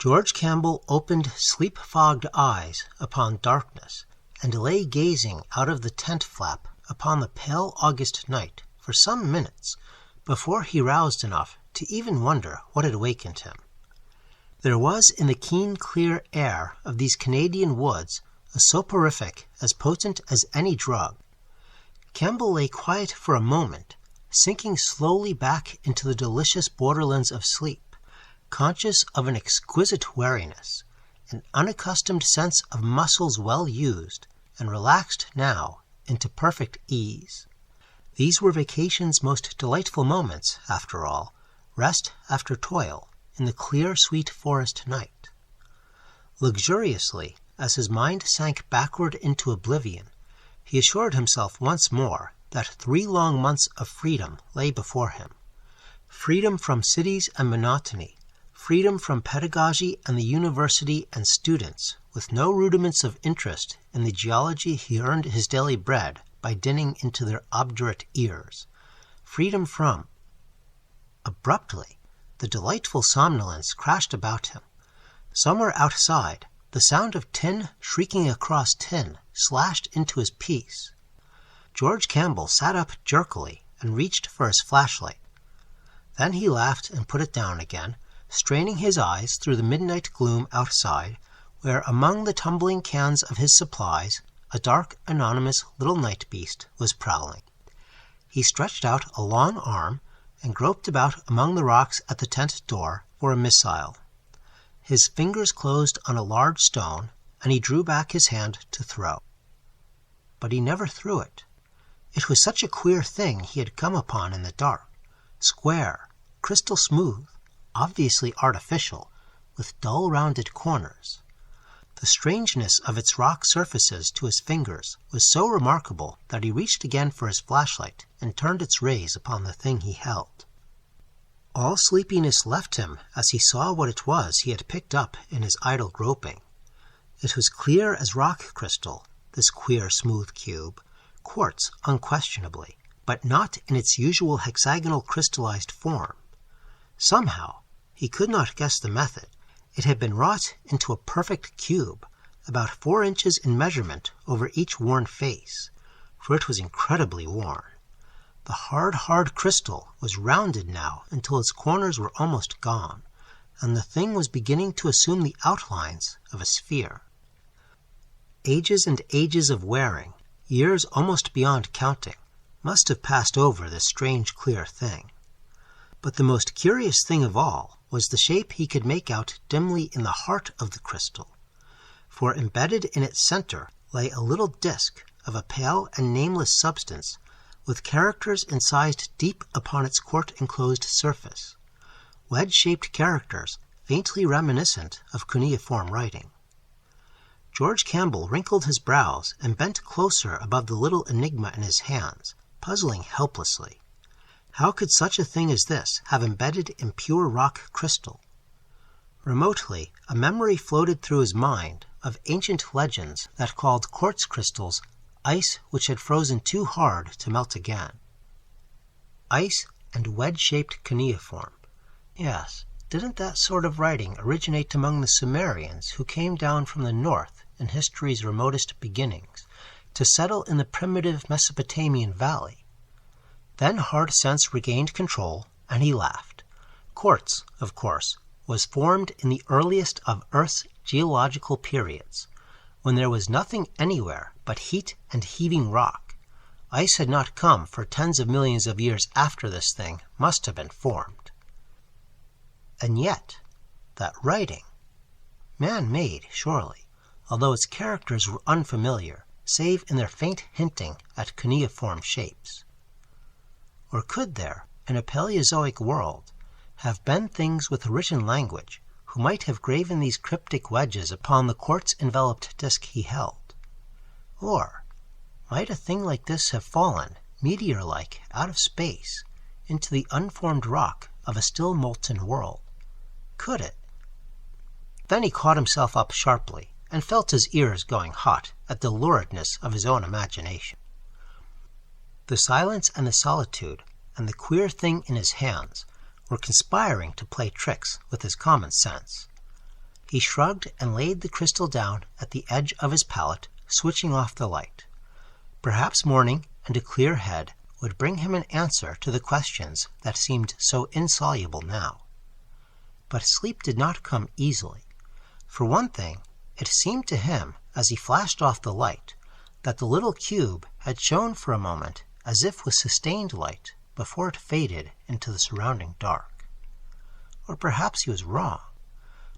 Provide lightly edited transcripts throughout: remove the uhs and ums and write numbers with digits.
George Campbell opened sleep-fogged eyes upon darkness, and lay gazing out of the tent flap upon the pale August night for some minutes before he roused enough to even wonder what had wakened him. There was in the keen, clear air of these Canadian woods a soporific as potent as any drug. Campbell lay quiet for a moment, sinking slowly back into the delicious borderlands of sleep, conscious of an exquisite wariness, an unaccustomed sense of muscles well used and relaxed now into perfect ease. These were vacation's most delightful moments, after all, rest after toil, in the clear, sweet forest night. Luxuriously, as his mind sank backward into oblivion, he assured himself once more that 3 long months of freedom lay before him. Freedom from cities and monotony, freedom from pedagogy and the university and students, with no rudiments of interest in the geology he earned his daily bread by dinning into their obdurate ears. Freedom from... Abruptly, the delightful somnolence crashed about him. Somewhere outside, the sound of tin shrieking across tin slashed into his peace. George Campbell sat up jerkily and reached for his flashlight. Then he laughed and put it down again, straining his eyes through the midnight gloom outside, where among the tumbling cans of his supplies a dark, anonymous little night beast was prowling. He stretched out a long arm and groped about among the rocks at the tent door for a missile. His fingers closed on a large stone, and he drew back his hand to throw. But he never threw it. It was such a queer thing he had come upon in the dark, square, crystal smooth, obviously artificial, with dull rounded corners. The strangeness of its rock surfaces to his fingers was so remarkable that he reached again for his flashlight and turned its rays upon the thing he held. All sleepiness left him as he saw what it was he had picked up in his idle groping. It was clear as rock crystal, this queer smooth cube, quartz unquestionably, but not in its usual hexagonal crystallized form. Somehow, he could not guess the method, it had been wrought into a perfect cube, about 4 inches in measurement over each worn face, for it was incredibly worn. The hard crystal was rounded now until its corners were almost gone, and the thing was beginning to assume the outlines of a sphere. Ages and ages of wearing, years almost beyond counting, must have passed over this strange clear thing. But the most curious thing of all was the shape he could make out dimly in the heart of the crystal, for embedded in its center lay a little disk of a pale and nameless substance with characters incised deep upon its quart-enclosed surface, wedge-shaped characters faintly reminiscent of cuneiform writing. George Campbell wrinkled his brows and bent closer above the little enigma in his hands, puzzling helplessly. How could such a thing as this have embedded in pure rock crystal? Remotely, a memory floated through his mind of ancient legends that called quartz crystals ice which had frozen too hard to melt again. Ice and wedge-shaped cuneiform. Yes, didn't that sort of writing originate among the Sumerians who came down from the north in history's remotest beginnings to settle in the primitive Mesopotamian valley? Then hard sense regained control, and he laughed. Quartz, of course, was formed in the earliest of Earth's geological periods, when there was nothing anywhere but heat and heaving rock. Ice had not come for tens of millions of years after this thing must have been formed. And yet, that writing, man-made, surely, although its characters were unfamiliar, save in their faint hinting at cuneiform shapes. Or could there, in a Paleozoic world, have been things with a written language who might have graven these cryptic wedges upon the quartz-enveloped disk he held? Or might a thing like this have fallen, meteor-like, out of space, into the unformed rock of a still molten world? Could it? Then he caught himself up sharply, and felt his ears going hot at the luridness of his own imagination. The silence and the solitude and the queer thing in his hands were conspiring to play tricks with his common sense. He shrugged and laid the crystal down at the edge of his pallet, switching off the light. Perhaps morning and a clear head would bring him an answer to the questions that seemed so insoluble now. But sleep did not come easily. For one thing, it seemed to him, as he flashed off the light, that the little cube had shone for a moment as if with sustained light before it faded into the surrounding dark. Or perhaps he was wrong.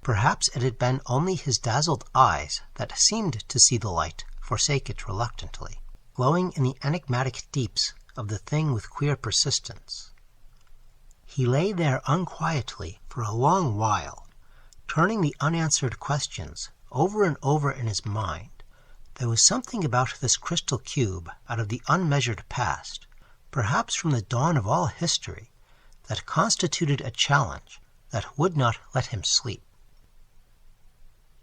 Perhaps it had been only his dazzled eyes that seemed to see the light forsake it reluctantly, glowing in the enigmatic deeps of the thing with queer persistence. He lay there unquietly for a long while, turning the unanswered questions over and over in his mind. There was something about this crystal cube out of the unmeasured past, perhaps from the dawn of all history, that constituted a challenge that would not let him sleep.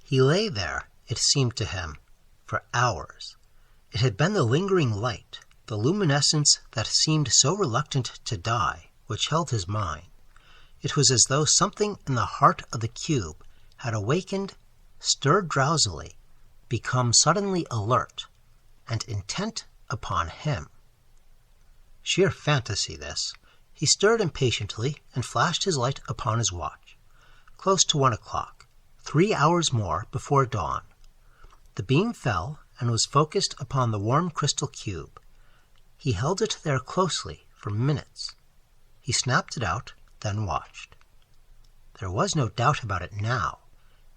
He lay there, it seemed to him, for hours. It had been the lingering light, the luminescence that seemed so reluctant to die, which held his mind. It was as though something in the heart of the cube had awakened, stirred drowsily, become suddenly alert, and intent upon him. Sheer fantasy, this. He stirred impatiently and flashed his light upon his watch. Close to 1 o'clock. 3 hours more before dawn. The beam fell and was focused upon the warm crystal cube. He held it there closely for minutes. He snapped it out, then watched. There was no doubt about it now.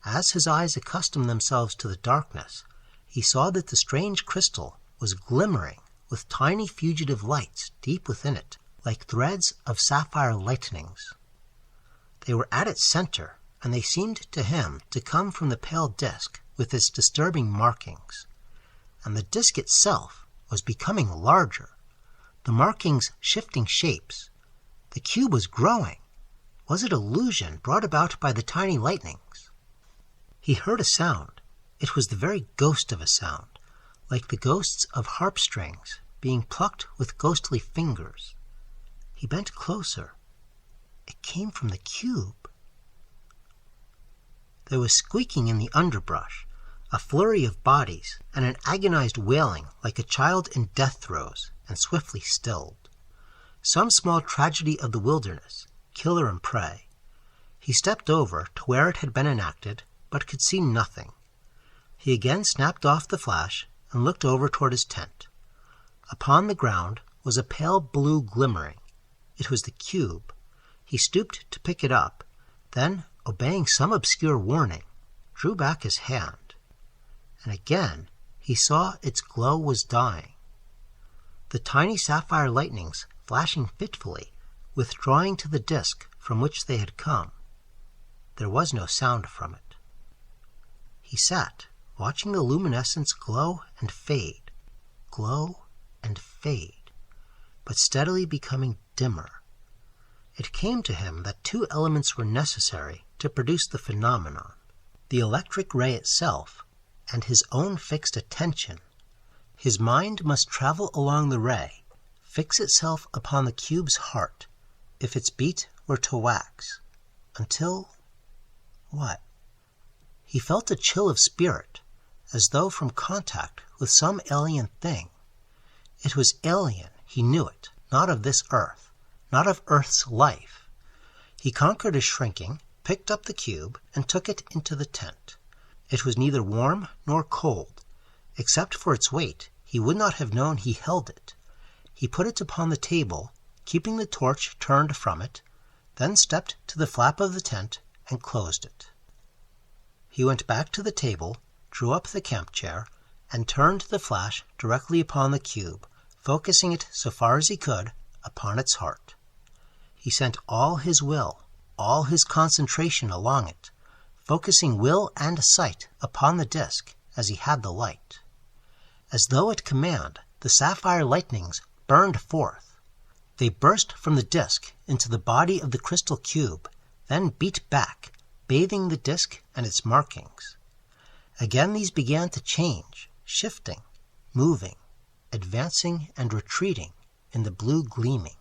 As his eyes accustomed themselves to the darkness, he saw that the strange crystal was glimmering with tiny fugitive lights deep within it, like threads of sapphire lightnings. They were at its center, and they seemed to him to come from the pale disk with its disturbing markings. And the disk itself was becoming larger, the markings shifting shapes. The cube was growing. Was it illusion brought about by the tiny lightnings? He heard a sound. It was the very ghost of a sound, like the ghosts of harp strings being plucked with ghostly fingers. He bent closer. It came from the cube. There was squeaking in the underbrush, a flurry of bodies, and an agonized wailing like a child in death throes, and swiftly stilled. Some small tragedy of the wilderness, killer and prey. He stepped over to where it had been enacted, but could see nothing. He again snapped off the flash and looked over toward his tent. Upon the ground was a pale blue glimmering. It was the cube. He stooped to pick it up, then, obeying some obscure warning, drew back his hand. And again he saw its glow was dying. The tiny sapphire lightnings flashing fitfully, withdrawing to the disk from which they had come. There was no sound from it. He sat, watching the luminescence glow and fade, but steadily becoming dimmer. It came to him that 2 elements were necessary to produce the phenomenon: the electric ray itself and his own fixed attention. His mind must travel along the ray, fix itself upon the cube's heart, if its beat were to wax, until... what? He felt a chill of spirit, as though from contact with some alien thing. It was alien, he knew it, not of this earth, not of Earth's life. He conquered his shrinking, picked up the cube, and took it into the tent. It was neither warm nor cold. Except for its weight, he would not have known he held it. He put it upon the table, keeping the torch turned from it, then stepped to the flap of the tent and closed it. He went back to the table, drew up the camp chair, and turned the flash directly upon the cube, focusing it so far as he could upon its heart. He sent all his will, all his concentration along it, focusing will and sight upon the disk as he had the light. As though at command, the sapphire lightnings burned forth. They burst from the disk into the body of the crystal cube, then beat back, bathing the disk and its markings. Again these began to change, shifting, moving, advancing and retreating in the blue gleaming.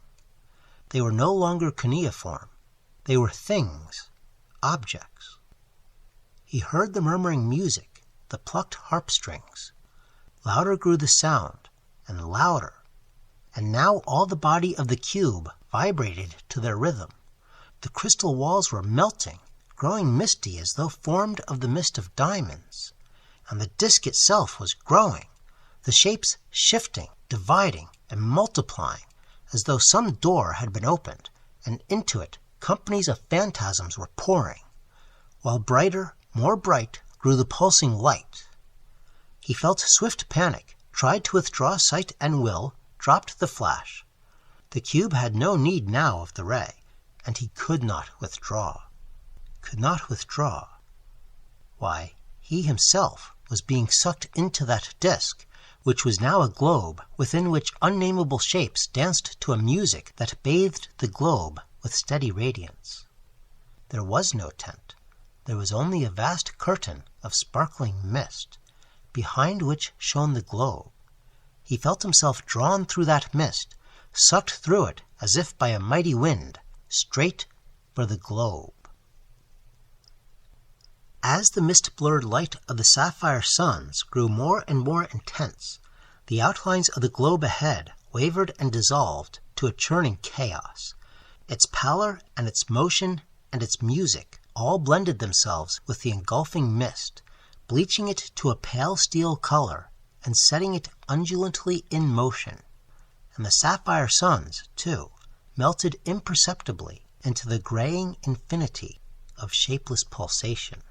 They were no longer cuneiform. They were things, objects. He heard the murmuring music, the plucked harp strings. Louder grew the sound, and louder, and now all the body of the cube vibrated to their rhythm. The crystal walls were melting, growing misty as though formed of the mist of diamonds. And the disk itself was growing, the shapes shifting, dividing, and multiplying, as though some door had been opened, and into it companies of phantasms were pouring, while brighter, more bright, grew the pulsing light. He felt swift panic, tried to withdraw sight and will, dropped the flash. The cube had no need now of the ray, and he could not withdraw. Could not withdraw. Why, he himself was being sucked into that disk, which was now a globe within which unnameable shapes danced to a music that bathed the globe with steady radiance. There was no tent. There was only a vast curtain of sparkling mist, behind which shone the globe. He felt himself drawn through that mist, sucked through it as if by a mighty wind, straight for the globe. As the mist-blurred light of the sapphire suns grew more and more intense, the outlines of the globe ahead wavered and dissolved to a churning chaos. Its pallor and its motion and its music all blended themselves with the engulfing mist, bleaching it to a pale steel color and setting it undulantly in motion. And the sapphire suns, too, melted imperceptibly into the graying infinity of shapeless pulsation.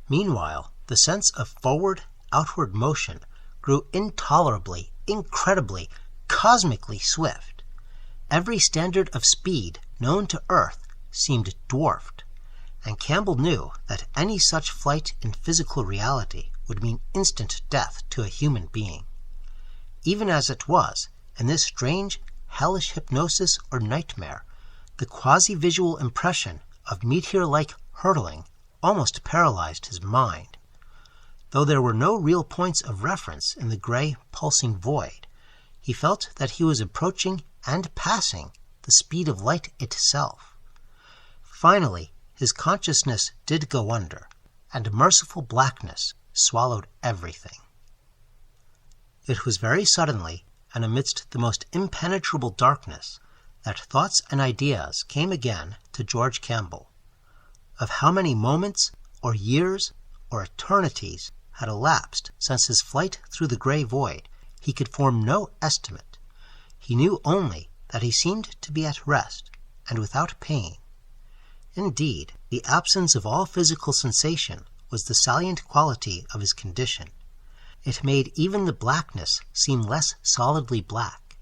Meanwhile, the sense of forward, outward motion grew intolerably, incredibly, cosmically swift. Every standard of speed known to Earth seemed dwarfed, and Campbell knew that any such flight in physical reality would mean instant death to a human being. Even as it was, in this strange, hellish hypnosis or nightmare, the quasi-visual impression of meteor-like hurtling almost paralyzed his mind. Though there were no real points of reference in the gray, pulsing void, he felt that he was approaching and passing the speed of light itself. Finally, his consciousness did go under, and merciful blackness swallowed everything. It was very suddenly, and amidst the most impenetrable darkness, that thoughts and ideas came again to George Campbell. Of how many moments, or years, or eternities had elapsed since his flight through the gray void, he could form no estimate. He knew only that he seemed to be at rest, and without pain. Indeed, the absence of all physical sensation was the salient quality of his condition. It made even the blackness seem less solidly black,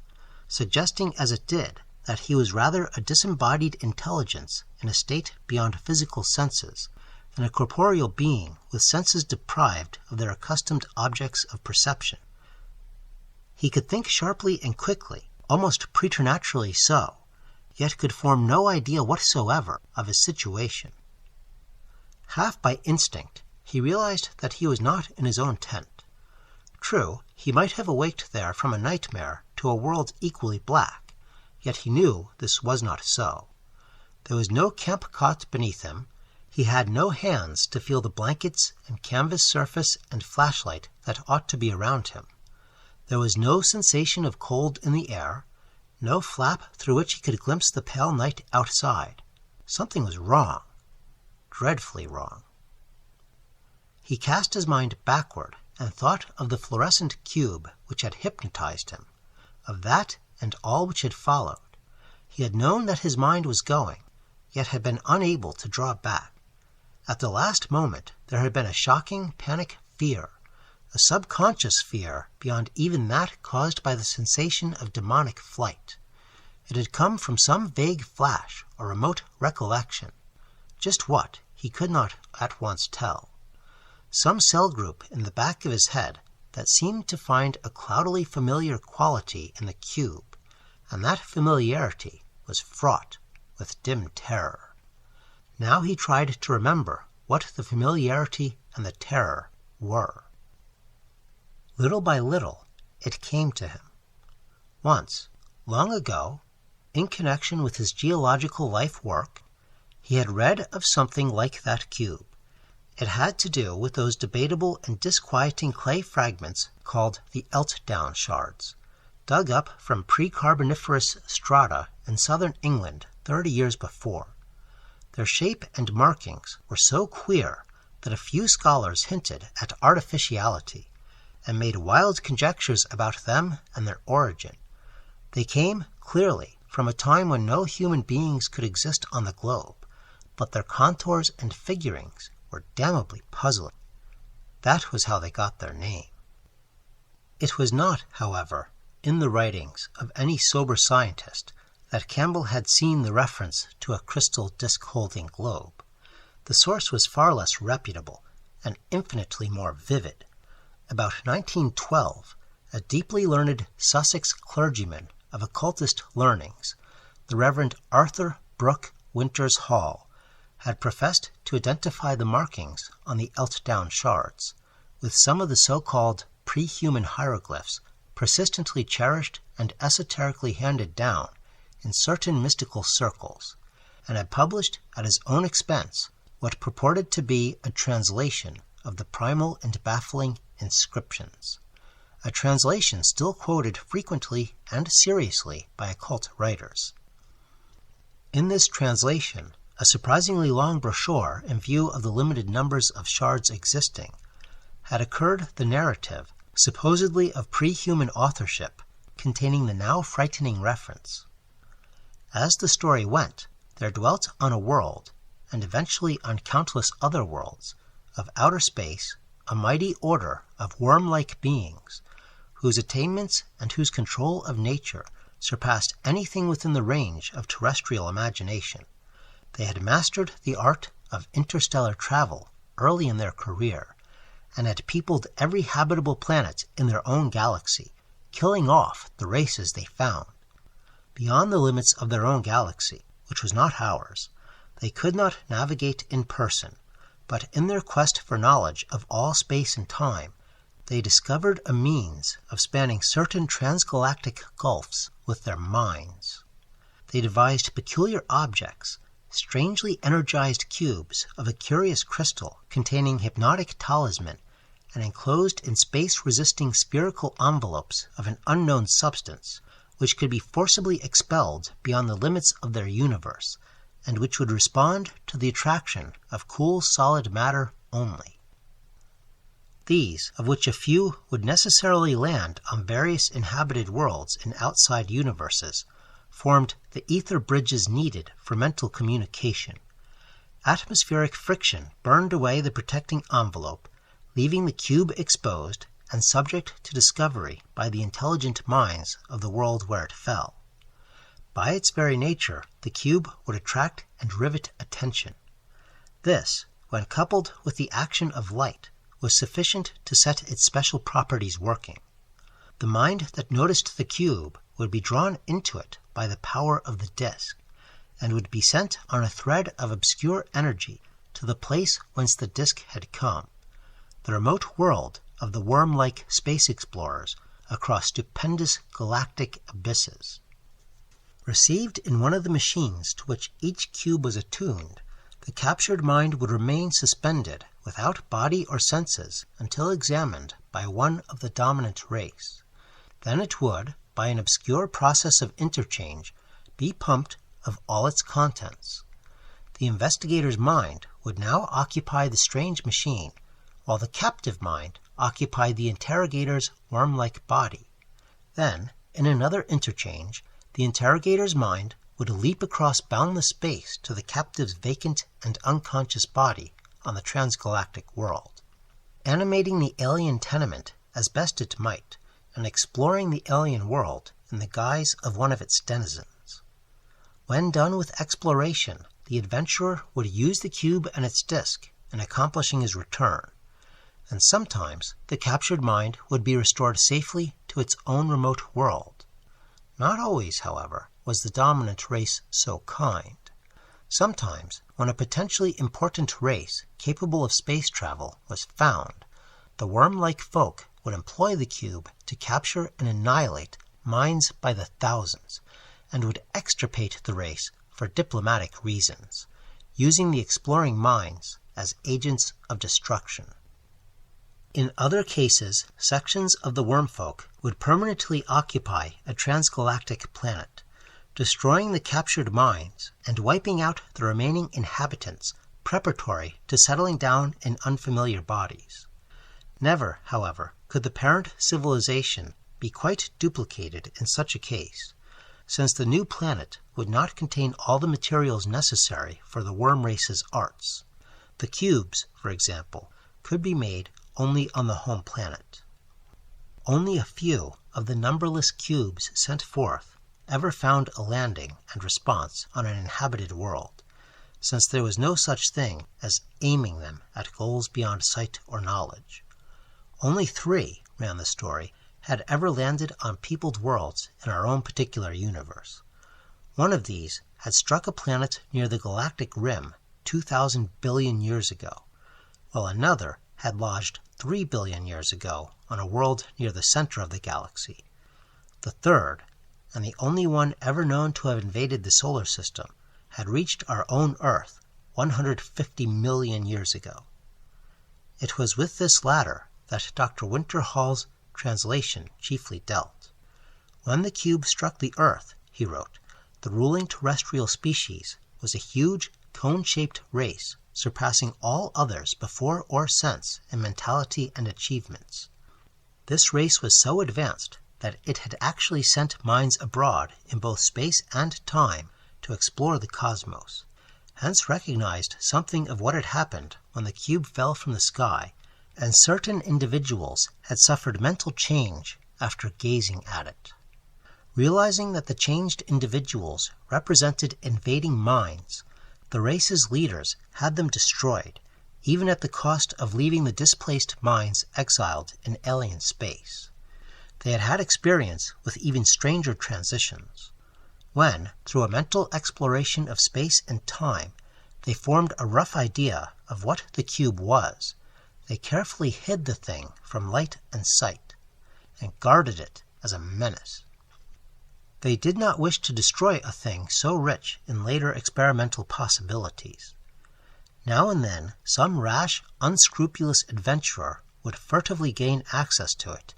suggesting as it did that he was rather a disembodied intelligence in a state beyond physical senses than a corporeal being with senses deprived of their accustomed objects of perception. He could think sharply and quickly, almost preternaturally so, yet could form no idea whatsoever of his situation. Half by instinct, he realized that he was not in his own tent. True, he might have awaked there from a nightmare to a world equally black, yet he knew this was not so. There was no camp cot beneath him. He had no hands to feel the blankets and canvas surface and flashlight that ought to be around him. There was no sensation of cold in the air, no flap through which he could glimpse the pale night outside. Something was wrong, dreadfully wrong. He cast his mind backward and thought of the fluorescent cube which had hypnotized him, of that and all which had followed. He had known that his mind was going, yet had been unable to draw back. At the last moment there had been a shocking panic fear, a subconscious fear beyond even that caused by the sensation of demonic flight. It had come from some vague flash or remote recollection. Just what, he could not at once tell. Some cell group in the back of his head that seemed to find a cloudily familiar quality in the cube, and that familiarity was fraught with dim terror. Now he tried to remember what the familiarity and the terror were. Little by little, it came to him. Once, long ago, in connection with his geological life work, he had read of something like that cube. It had to do with those debatable and disquieting clay fragments called the Eltdown shards, dug up from pre-Carboniferous strata in southern England 30 years before. Their shape and markings were so queer that a few scholars hinted at artificiality and made wild conjectures about them and their origin. They came, clearly, from a time when no human beings could exist on the globe, but their contours and figurings were damnably puzzling. That was how they got their name. It was not, however, in the writings of any sober scientist that Campbell had seen the reference to a crystal disc-holding globe. The source was far less reputable and infinitely more vivid. About 1912, a deeply learned Sussex clergyman of occultist learnings, the Reverend Arthur Brooke Winters Hall, had professed to identify the markings on the Eltdown shards with some of the so-called pre-human hieroglyphs persistently cherished and esoterically handed down in certain mystical circles, and had published at his own expense what purported to be a translation of the primal and baffling inscriptions, a translation still quoted frequently and seriously by occult writers. In this translation, a surprisingly long brochure in view of the limited numbers of shards existing, had occurred the narrative, supposedly of pre-human authorship, containing the now frightening reference. As the story went, there dwelt on a world, and eventually on countless other worlds, of outer space, a mighty order of worm-like beings, whose attainments and whose control of nature surpassed anything within the range of terrestrial imagination. They had mastered the art of interstellar travel early in their career, and had peopled every habitable planet in their own galaxy, killing off the races they found. Beyond the limits of their own galaxy, which was not ours, they could not navigate in person, but in their quest for knowledge of all space and time, they discovered a means of spanning certain transgalactic gulfs with their minds. They devised peculiar objects, strangely energized cubes of a curious crystal containing hypnotic talisman and enclosed in space-resisting spherical envelopes of an unknown substance, which could be forcibly expelled beyond the limits of their universe, and which would respond to the attraction of cool solid matter only. These, of which a few would necessarily land on various inhabited worlds in outside universes, formed the ether bridges needed for mental communication. Atmospheric friction burned away the protecting envelope, leaving the cube exposed and subject to discovery by the intelligent minds of the world where it fell. By its very nature, the cube would attract and rivet attention. This, when coupled with the action of light, was sufficient to set its special properties working. The mind that noticed the cube would be drawn into it by the power of the disk, and would be sent on a thread of obscure energy to the place whence the disk had come, the remote world of the worm-like space explorers across stupendous galactic abysses. Received in one of the machines to which each cube was attuned, the captured mind would remain suspended without body or senses until examined by one of the dominant race. Then it would, by an obscure process of interchange, be pumped of all its contents. The investigator's mind would now occupy the strange machine, while the captive mind occupied the interrogator's worm-like body. Then, in another interchange, the interrogator's mind would leap across boundless space to the captive's vacant and unconscious body on the transgalactic world, animating the alien tenement as best it might, and exploring the alien world in the guise of one of its denizens. When done with exploration, the adventurer would use the cube and its disk in accomplishing his return, and sometimes the captured mind would be restored safely to its own remote world. Not always, however, was the dominant race so kind. Sometimes, when a potentially important race capable of space travel was found, the worm-like folk would employ the cube to capture and annihilate minds by the thousands, and would extirpate the race for diplomatic reasons, using the exploring minds as agents of destruction. In other cases, sections of the wormfolk would permanently occupy a transgalactic planet, destroying the captured mines and wiping out the remaining inhabitants preparatory to settling down in unfamiliar bodies. Never, however, could the parent civilization be quite duplicated in such a case, since the new planet would not contain all the materials necessary for the worm race's arts. The cubes, for example, could be made only on the home planet. Only a few of the numberless cubes sent forth ever found a landing and response on an inhabited world, since there was no such thing as aiming them at goals beyond sight or knowledge. Only 3, ran the story, had ever landed on peopled worlds in our own particular universe. One of these had struck a planet near the galactic rim 2,000 billion years ago, while another had lodged 3 billion years ago on a world near the center of the galaxy. The third, and the only one ever known to have invaded the solar system, had reached our own Earth 150 million years ago. It was with this latter that Dr. Winter Hall's translation chiefly dealt. When the cube struck the Earth, he wrote, the ruling terrestrial species was a huge, cone-shaped race surpassing all others before or since in mentality and achievements. This race was so advanced that it had actually sent minds abroad in both space and time to explore the cosmos, hence recognized something of what had happened when the cube fell from the sky, and certain individuals had suffered mental change after gazing at it. Realizing that the changed individuals represented invading minds, the race's leaders had them destroyed, even at the cost of leaving the displaced minds exiled in alien space. They had had experience with even stranger transitions. When, through a mental exploration of space and time, they formed a rough idea of what the cube was, they carefully hid the thing from light and sight, and guarded it as a menace. They did not wish to destroy a thing so rich in later experimental possibilities. Now and then, some rash, unscrupulous adventurer would furtively gain access to it,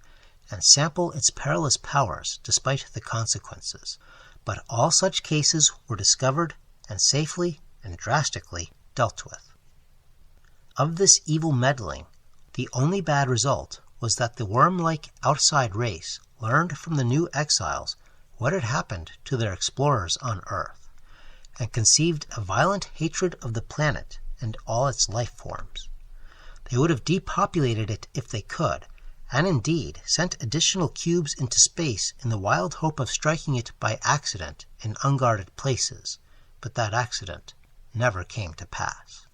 and sample its perilous powers despite the consequences, but all such cases were discovered and safely and drastically dealt with. Of this evil meddling, the only bad result was that the worm-like outside race learned from the new exiles what had happened to their explorers on Earth, and conceived a violent hatred of the planet and all its life forms. They would have depopulated it if they could, and indeed sent additional cubes into space in the wild hope of striking it by accident in unguarded places, but that accident never came to pass.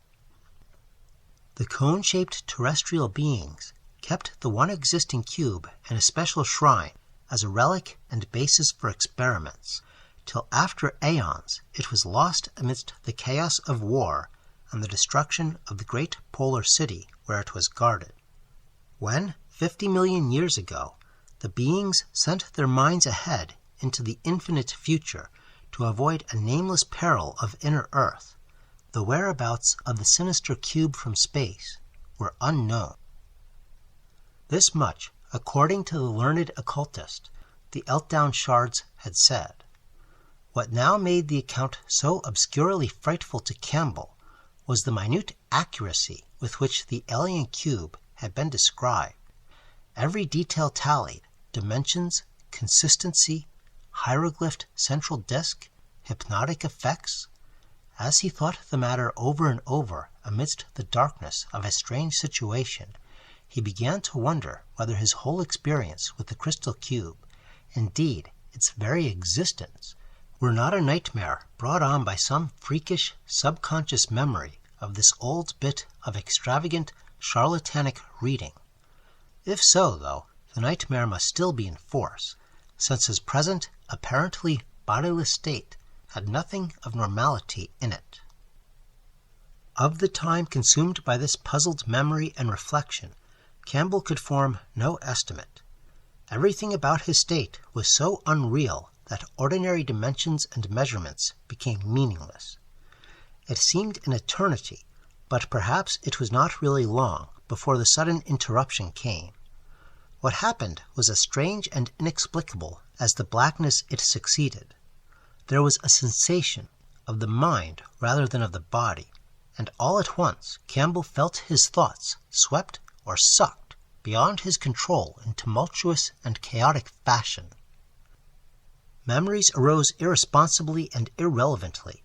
The cone-shaped terrestrial beings kept the one existing cube in a special shrine as a relic and basis for experiments, till after aeons it was lost amidst the chaos of war and the destruction of the great polar city where it was guarded. When, 50 million years ago, the beings sent their minds ahead into the infinite future to avoid a nameless peril of inner Earth, the whereabouts of the sinister cube from space were unknown. This much, according to the learned occultist, the Eltdown shards had said. What now made the account so obscurely frightful to Campbell was the minute accuracy with which the alien cube had been described. Every detail tallied: dimensions, consistency, hieroglyphed central disk, hypnotic effects. As he thought the matter over and over amidst the darkness of a strange situation, he began to wonder whether his whole experience with the crystal cube, indeed its very existence, were not a nightmare brought on by some freakish subconscious memory of this old bit of extravagant charlatanic reading. If so, though, the nightmare must still be in force, since his present apparently bodiless state had nothing of normality in it. Of the time consumed by this puzzled memory and reflection, Campbell could form no estimate. Everything about his state was so unreal that ordinary dimensions and measurements became meaningless. It seemed an eternity, But perhaps it was not really long before the sudden interruption came. What happened was as strange and inexplicable as the blackness it succeeded. There was a sensation of the mind rather than of the body, and all at once Campbell felt his thoughts swept or sucked beyond his control in tumultuous and chaotic fashion. Memories arose irresponsibly and irrelevantly.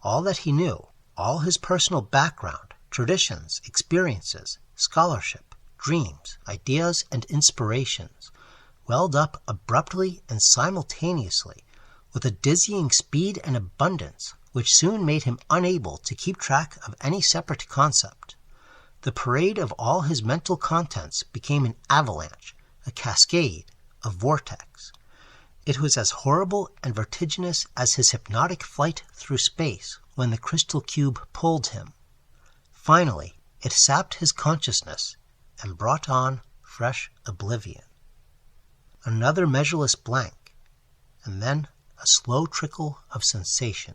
All that he knew, all his personal background, traditions, experiences, scholarship, dreams, ideas, and inspirations, welled up abruptly and simultaneously with a dizzying speed and abundance which soon made him unable to keep track of any separate concept. The parade of all his mental contents became an avalanche, a cascade, a vortex. It was as horrible and vertiginous as his hypnotic flight through space when the crystal cube pulled him. Finally, it sapped his consciousness and brought on fresh oblivion. Another measureless blank, and then a slow trickle of sensation.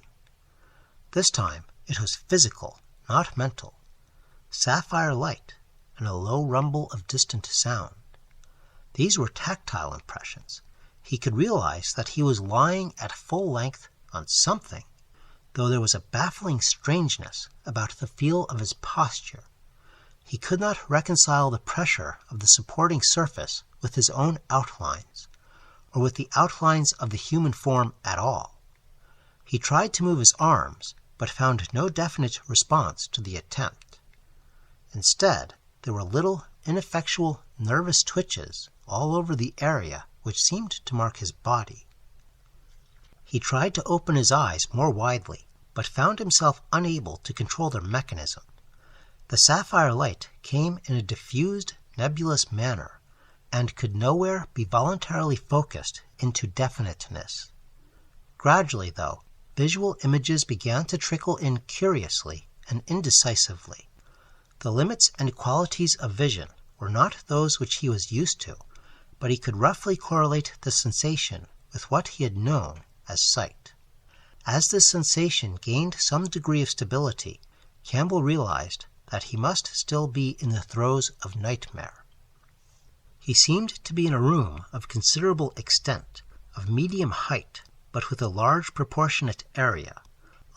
This time it was physical, not mental. Sapphire light and a low rumble of distant sound. These were tactile impressions. He could realize that he was lying at full length on something, though there was a baffling strangeness about the feel of his posture. He could not reconcile the pressure of the supporting surface with his own outlines, or with the outlines of the human form at all. He tried to move his arms, but found no definite response to the attempt. Instead, there were little, ineffectual, nervous twitches all over the area which seemed to mark his body. He tried to open his eyes more widely, but found himself unable to control their mechanism. The sapphire light came in a diffused, nebulous manner, and could nowhere be voluntarily focused into definiteness. Gradually, though, visual images began to trickle in curiously and indecisively. The limits and qualities of vision were not those which he was used to, but he could roughly correlate the sensation with what he had known as sight. As this sensation gained some degree of stability, Campbell realized that he must still be in the throes of nightmare. He seemed to be in a room of considerable extent, of medium height, but with a large proportionate area.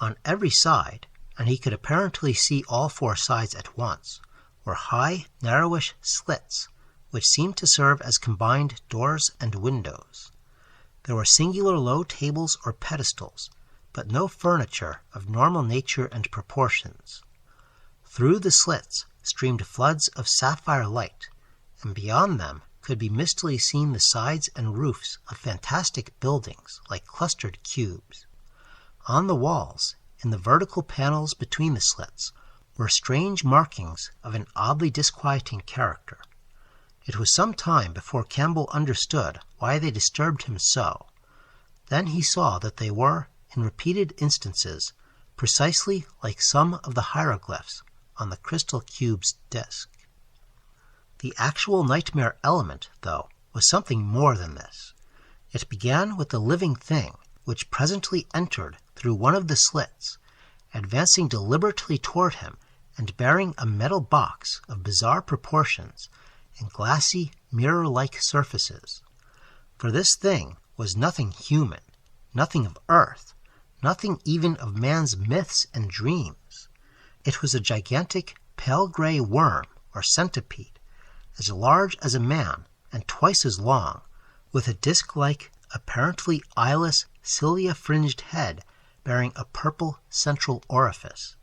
On every side, and he could apparently see all four sides at once, were high, narrowish slits, which seemed to serve as combined doors and windows. There were singular low tables or pedestals, but no furniture of normal nature and proportions. Through the slits streamed floods of sapphire light, and beyond them could be mistily seen the sides and roofs of fantastic buildings like clustered cubes. On the walls, in the vertical panels between the slits, were strange markings of an oddly disquieting character. It was some time before Campbell understood why they disturbed him so. Then he saw that they were, in repeated instances, precisely like some of the hieroglyphs on the crystal cube's disk. The actual nightmare element, though, was something more than this. It began with the living thing, which presently entered through one of the slits, advancing deliberately toward him and bearing a metal box of bizarre proportions and glassy, mirror-like surfaces. For this thing was nothing human, nothing of earth, nothing even of man's myths and dreams. It was a gigantic, pale gray worm or centipede, as large as a man and twice as long, with a disc-like, apparently eyeless, cilia-fringed head bearing a purple central orifice.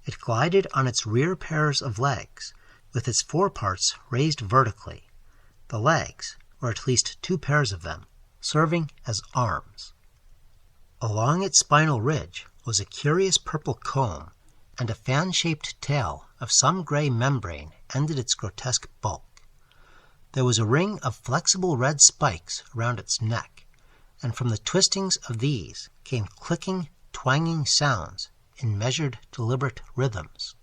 It glided on its rear pairs of legs, with its foreparts raised vertically, the legs, or at least two pairs of them, serving as arms. Along its spinal ridge was a curious purple comb, and a fan-shaped tail of some gray membrane ended its grotesque bulk. There was a ring of flexible red spikes around its neck, and from the twistings of these came clicking, twanging sounds in measured, deliberate rhythms.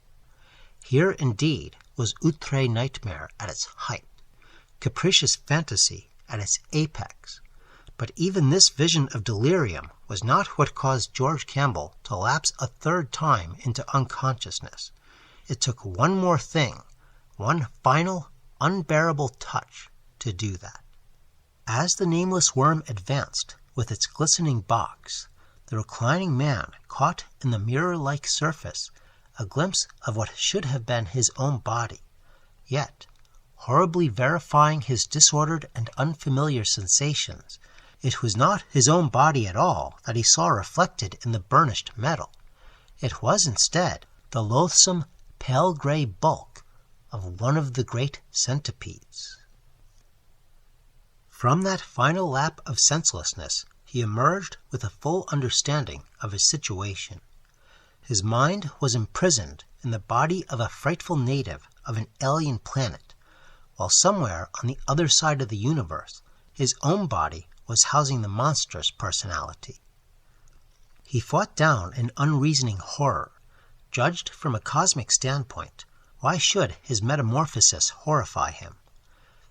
Here, indeed, was outre nightmare at its height, capricious fantasy at its apex. But even this vision of delirium was not what caused George Campbell to lapse a third time into unconsciousness. it took one more thing, one final, unbearable touch to do that. As the nameless worm advanced with its glistening box, the reclining man caught in the mirror-like surface a glimpse of what should have been his own body, yet, horribly verifying his disordered and unfamiliar sensations, it was not his own body at all that he saw reflected in the burnished metal. It was instead the loathsome, pale gray bulk of one of the great centipedes. From that final lap of senselessness, he emerged with a full understanding of his situation. His mind was imprisoned in the body of a frightful native of an alien planet, while somewhere on the other side of the universe, his own body was housing the monster's personality. He fought down an unreasoning horror. Judged from a cosmic standpoint, why should his metamorphosis horrify him?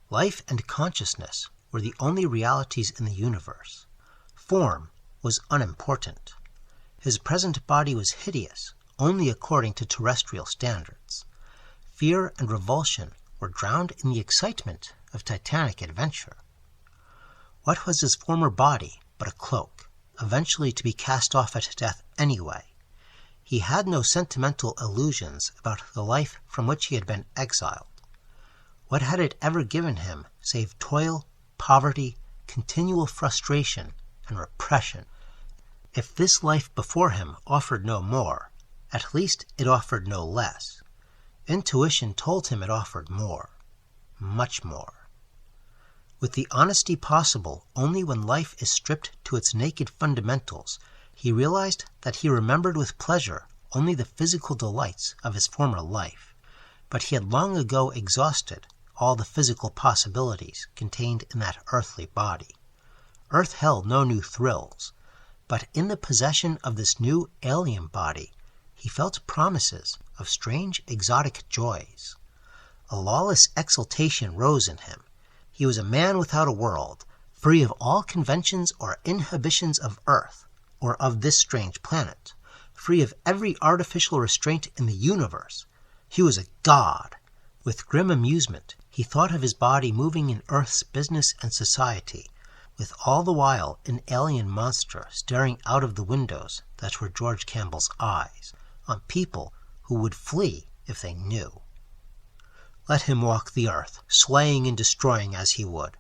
Life and consciousness were the only realities in the universe. Form was unimportant. His present body was hideous only according to terrestrial standards. Fear and revulsion were drowned in the excitement of titanic adventure. What was his former body but a cloak, eventually to be cast off at death anyway? He had no sentimental illusions about the life from which he had been exiled. What had it ever given him save toil, poverty, continual frustration, and repression? If this life before him offered no more, at least it offered no less. Intuition told him it offered more, much more. With the honesty possible only when life is stripped to its naked fundamentals, he realized that he remembered with pleasure only the physical delights of his former life, but he had long ago exhausted all the physical possibilities contained in that earthly body. Earth held no new thrills, but in the possession of this new alien body, he felt promises of strange exotic joys. A lawless exultation rose in him. He was a man without a world, free of all conventions or inhibitions of Earth, or of this strange planet, free of every artificial restraint in the universe. He was a god. With grim amusement, he thought of his body moving in Earth's business and society, with all the while an alien monster staring out of the windows that were George Campbell's eyes, on people who would flee if they knew. Let him walk the earth, slaying and destroying as he would.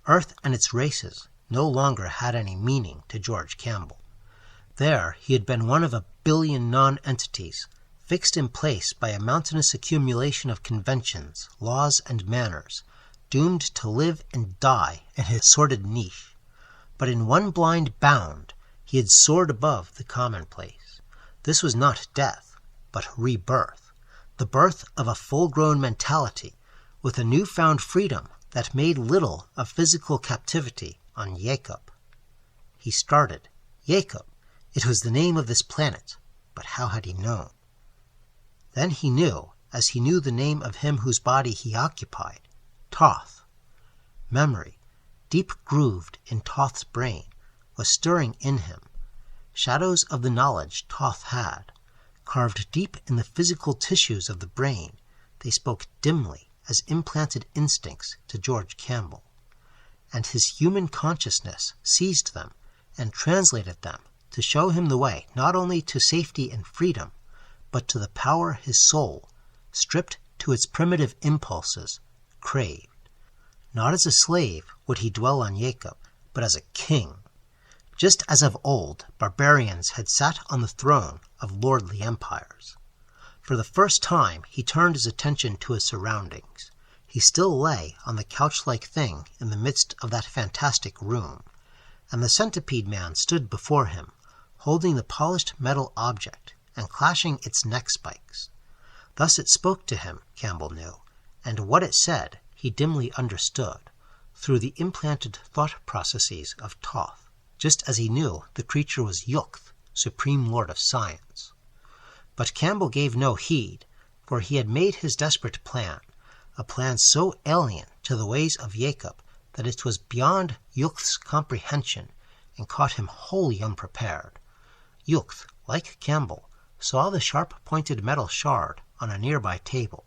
Earth and its races no longer had any meaning to George Campbell. There he had been one of a billion non-entities, fixed in place by a mountainous accumulation of conventions, laws, and manners, doomed to live and die in his sordid niche. But in one blind bound he had soared above the commonplace. This was not death, but rebirth. The birth of a full-grown mentality, with a newfound freedom that made little of physical captivity on Jacob. He started. Jacob. It was the name of this planet, but how had he known? Then he knew, as he knew the name of him whose body he occupied, Thoth. Memory, deep grooved in Thoth's brain, was stirring in him. Shadows of the knowledge Thoth had, carved deep in the physical tissues of the brain, they spoke dimly as implanted instincts to George Campbell. And his human consciousness seized them and translated them to show him the way not only to safety and freedom, but to the power his soul, stripped to its primitive impulses, craved. Not as a slave would he dwell on Jacob, but as a king. Just as of old barbarians had sat on the throne of lordly empires. For the first time he turned his attention to his surroundings. He still lay on the couch-like thing in the midst of that fantastic room, and the centipede man stood before him, holding the polished metal object and clashing its neck spikes. Thus it spoke to him, Campbell knew, and what it said he dimly understood, through the implanted thought processes of Thoth, just as he knew the creature was Yukth, supreme lord of science. But Campbell gave no heed, for he had made his desperate plan, a plan so alien to the ways of Jacob that it was beyond Yukth's comprehension and caught him wholly unprepared. Yukth, like Campbell, saw the sharp-pointed metal shard on a nearby table,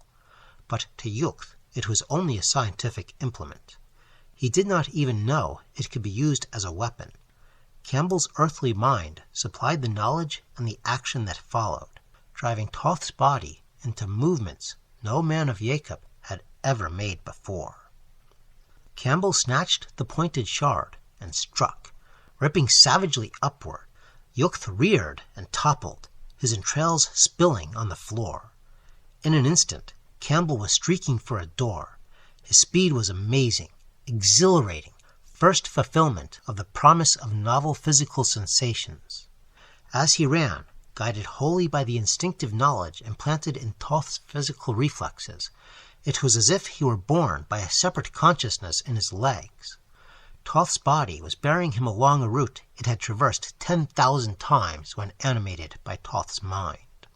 but to Youth it was only a scientific implement. He did not even know it could be used as a weapon. Campbell's earthly mind supplied the knowledge and the action that followed, driving Toth's body into movements no man of Jacob had ever made before. Campbell snatched the pointed shard and struck, ripping savagely upward. Youth reared and toppled, his entrails spilling on the floor. In an instant, Campbell was streaking for a door. His speed was amazing, exhilarating, first fulfillment of the promise of novel physical sensations. As he ran, guided wholly by the instinctive knowledge implanted in Toth's physical reflexes, it was as if he were borne by a separate consciousness in his legs. Toth's body was bearing him along a route it had traversed 10,000 times when animated by Toth's mind.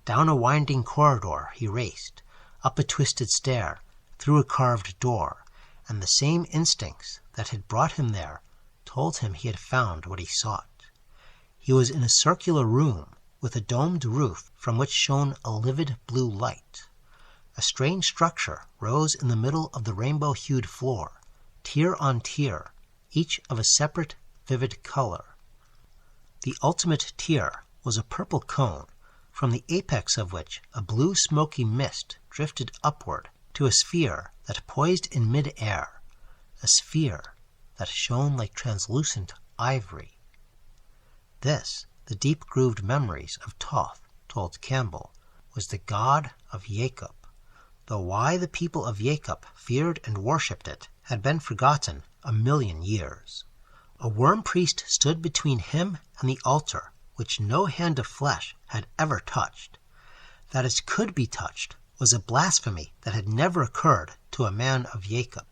Down a winding corridor he raced, up a twisted stair, through a carved door, and the same instincts that had brought him there told him he had found what he sought. He was in a circular room with a domed roof from which shone a livid blue light. A strange structure rose in the middle of the rainbow-hued floor, tier on tier, each of a separate, vivid color. The ultimate tier was a purple cone, from the apex of which a blue smoky mist drifted upward to a sphere that poised in mid-air, a sphere that shone like translucent ivory. This, the deep-grooved memories of Toth told Campbell, was the god of Jacob, though why the people of Jacob feared and worshipped it had been forgotten 1,000,000 years. A worm priest stood between him and the altar which no hand of flesh had ever touched. That it could be touched was a blasphemy that had never occurred to a man of Jacob.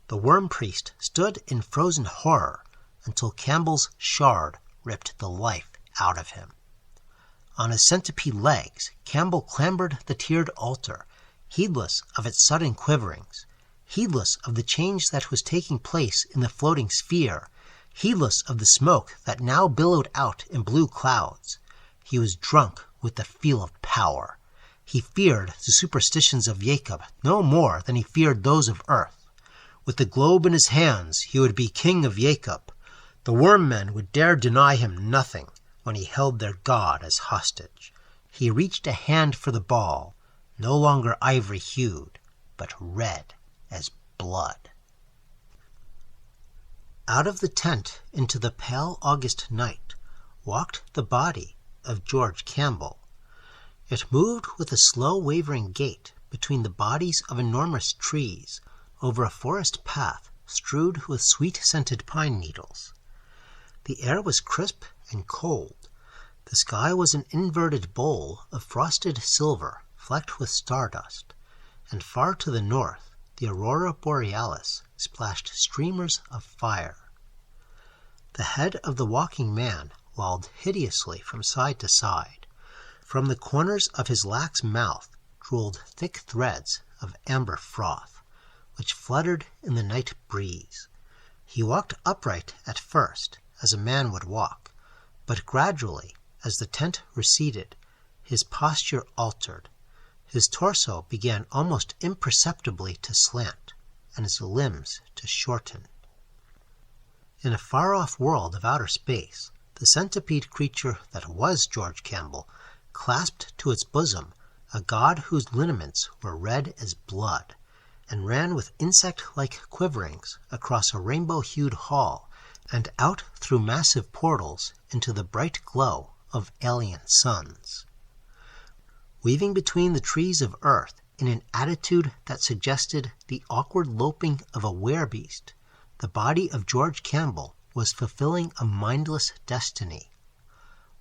The worm priest stood in frozen horror until Campbell's shard ripped the life out of him. On his centipede legs, Campbell clambered the tiered altar, heedless of its sudden quiverings, heedless of the change that was taking place in the floating sphere, heedless of the smoke that now billowed out in blue clouds. He was drunk with the feel of power. He feared the superstitions of Jacob no more than he feared those of earth. With the globe in his hands, he would be king of Jacob. The worm men would dare deny him nothing when he held their god as hostage. He reached a hand for the ball, no longer ivory-hued, but red as blood. Out of the tent into the pale August night walked the body of George Campbell. It moved with a slow wavering gait between the bodies of enormous trees over a forest path strewed with sweet-scented pine needles. The air was crisp and cold. The sky was an inverted bowl of frosted silver flecked with stardust, and far to the north the aurora borealis splashed streamers of fire. The head of the walking man lolled hideously from side to side. From the corners of his lax mouth drooled thick threads of amber froth, which fluttered in the night breeze. He walked upright at first, as a man would walk, but gradually, as the tent receded, his posture altered. His torso began almost imperceptibly to slant, and his limbs to shorten. In a far-off world of outer space, the centipede creature that was George Campbell clasped to its bosom a god whose lineaments were red as blood, and ran with insect-like quiverings across a rainbow-hued hall and out through massive portals into the bright glow of alien suns. Weaving between the trees of earth in an attitude that suggested the awkward loping of a werebeast, the body of George Campbell was fulfilling a mindless destiny.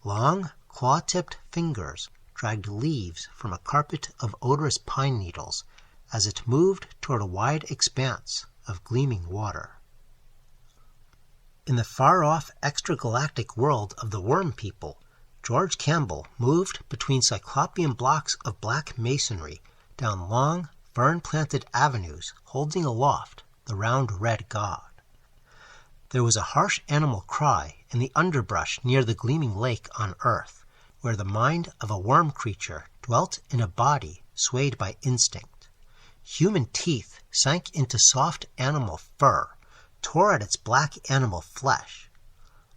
Long, claw-tipped fingers dragged leaves from a carpet of odorous pine needles as it moved toward a wide expanse of gleaming water. In the far-off extragalactic world of the worm people, George Campbell moved between cyclopean blocks of black masonry down long, fern-planted avenues holding aloft the round red god. There was a harsh animal cry in the underbrush near the gleaming lake on earth, where the mind of a worm creature dwelt in a body swayed by instinct. Human teeth sank into soft animal fur, tore at its black animal flesh.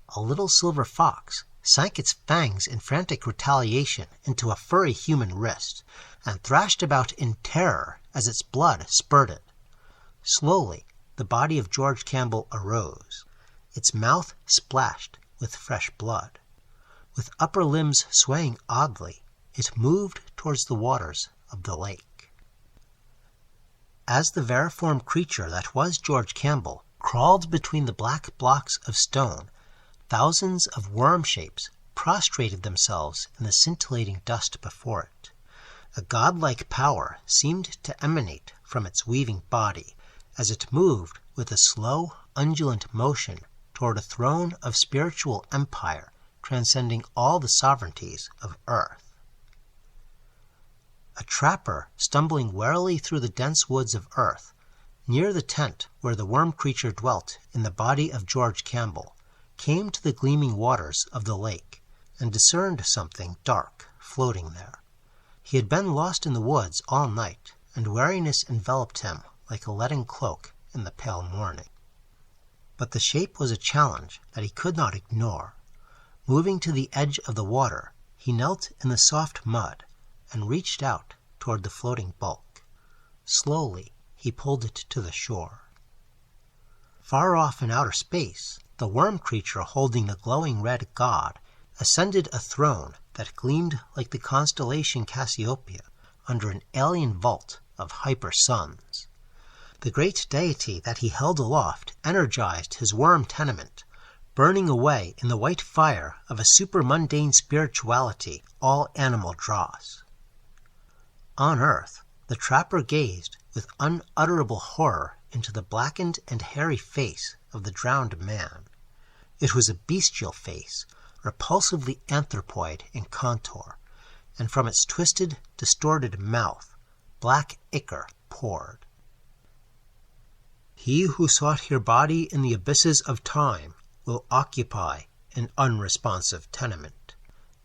A little silver fox sank its fangs in frantic retaliation into a furry human wrist, and thrashed about in terror as its blood spurted. Slowly, the body of George Campbell arose. Its mouth splashed with fresh blood. With upper limbs swaying oddly, it moved towards the waters of the lake. As the veriform creature that was George Campbell crawled between the black blocks of stone, thousands of worm shapes prostrated themselves in the scintillating dust before it. A godlike power seemed to emanate from its weaving body as it moved with a slow, undulant motion toward a throne of spiritual empire transcending all the sovereignties of earth. A trapper stumbling warily through the dense woods of earth, near the tent where the worm creature dwelt in the body of George Campbell, came to the gleaming waters of the lake and discerned something dark floating there. He had been lost in the woods all night, and weariness enveloped him like a leaden cloak in the pale morning. But the shape was a challenge that he could not ignore. Moving to the edge of the water, he knelt in the soft mud and reached out toward the floating bulk. Slowly, he pulled it to the shore. Far off in outer space, the worm creature holding the glowing red god ascended a throne that gleamed like the constellation Cassiopeia under an alien vault of hyper-suns. The great deity that he held aloft energized his worm tenement, burning away in the white fire of a super-mundane spirituality all animal dross. On earth, the trapper gazed with unutterable horror into the blackened and hairy face of the drowned man. It was a bestial face, repulsively anthropoid in contour, and from its twisted, distorted mouth, black ichor poured. He who sought your body in the abysses of time will occupy an unresponsive tenement,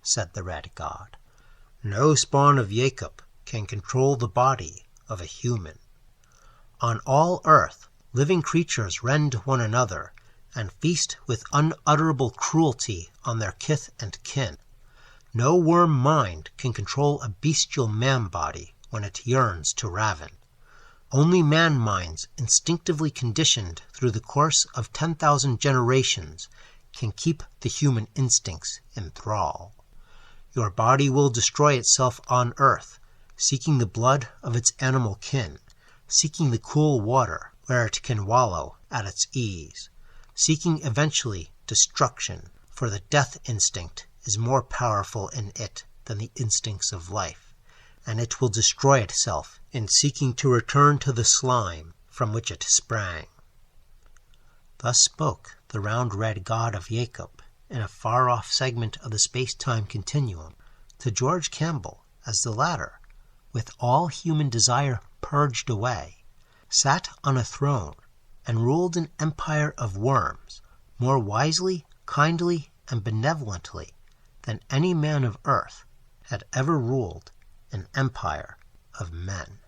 said the red god. No spawn of Jacob can control the body of a human. On all earth, living creatures rend one another and feast with unutterable cruelty on their kith and kin. No worm mind can control a bestial man-body when it yearns to raven. Only man minds, instinctively conditioned through the course of 10,000 generations, can keep the human instincts in thrall. Your body will destroy itself on earth, seeking the blood of its animal kin, seeking the cool water where it can wallow at its ease, seeking eventually destruction, for the death instinct is more powerful in it than the instincts of life, and it will destroy itself in seeking to return to the slime from which it sprang. Thus spoke the round red god of Jacob in a far-off segment of the space-time continuum to George Campbell as the latter, with all human desire purged away, sat on a throne and ruled an empire of worms more wisely, kindly, and benevolently than any man of earth had ever ruled an empire of men.